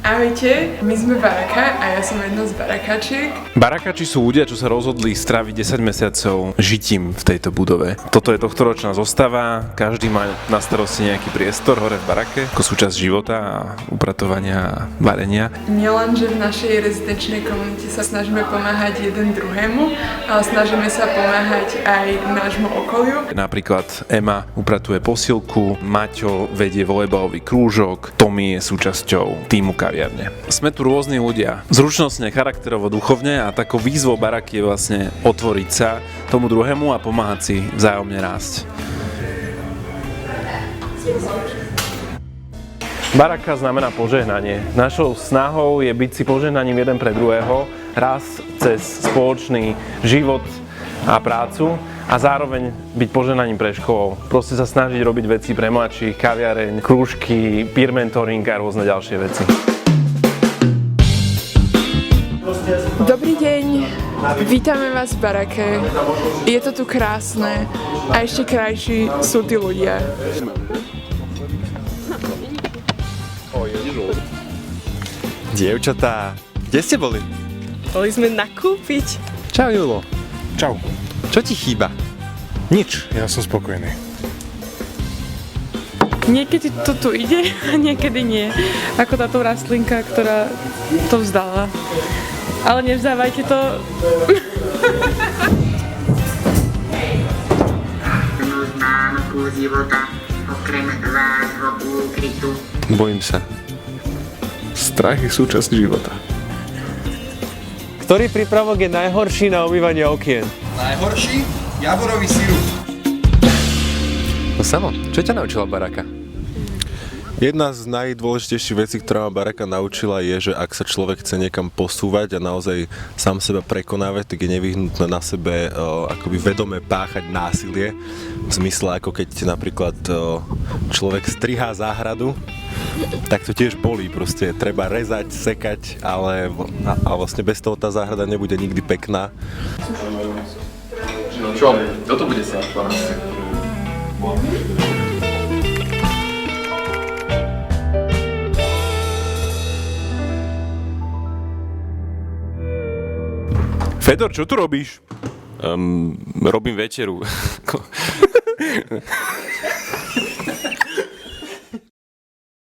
Ahojte, my sme Baraka a ja som jedna z barakačiek. Barakači sú ľudia, čo sa rozhodli stráviť 10 mesiacov žitím v tejto budove. Toto je tohtoročná zostava, každý má na starosti nejaký priestor hore v barake, ako súčasť života a upratovania a varenia. Nielen, že v našej rezidenčnej komunite sa snažíme pomáhať jeden druhému, ale snažíme sa pomáhať aj nášmu okoliu. Napríklad Ema upratuje posilku, Maťo vedie volejbalový krúžok, Tommy je súčasťou týmu kaviarne. Sme tu rôzni ľudia, zručnostne, charakterovo, duchovne a takou výzvou baraky je vlastne otvoriť sa tomu druhému a pomáhať si vzájomne rásť. Baraka znamená požehnanie. Našou snahou je byť si požehnaním jeden pre druhého, raz cez spoločný život a prácu a zároveň byť požehnaním pre školou. Proste sa snažiť robiť veci pre mladších, kaviareň, krúžky, peer mentoring a rôzne ďalšie veci. Dobrý deň, vítame vás v barake. Je to tu krásne a ešte krajší sú tí ľudia. Dievčatá, kde ste boli? Boli sme nakúpiť. Čau, Julo. Čau. Čo ti chýba? Nič, ja som spokojný. Niekedy to tu ide a niekedy nie. Ako táto rastlinka, ktorá to vzdala. Ale nevzdávajte to. Známku života, okrem vášho úkrytu. Bojím sa. Strach je súčasť života. Ktorý prípravok je najhorší na umývanie okien? Najhorší? Javorový sirup. No Samo, čo ťa naučila Baraka? Jedna z najdôležitejších vecí, ktorá ma Baraka naučila, je, že ak sa človek chce niekam posúvať a naozaj sám seba prekonávať, tak je nevyhnutné na sebe akoby vedome páchať násilie. V zmysle, ako keď napríklad človek strihá záhradu, tak to tiež bolí, proste treba rezať, sekať, ale vlastne bez toho tá záhrada nebude nikdy pekná. No čo, toto bude sa Fedor, čo tu robíš? Robím večeru.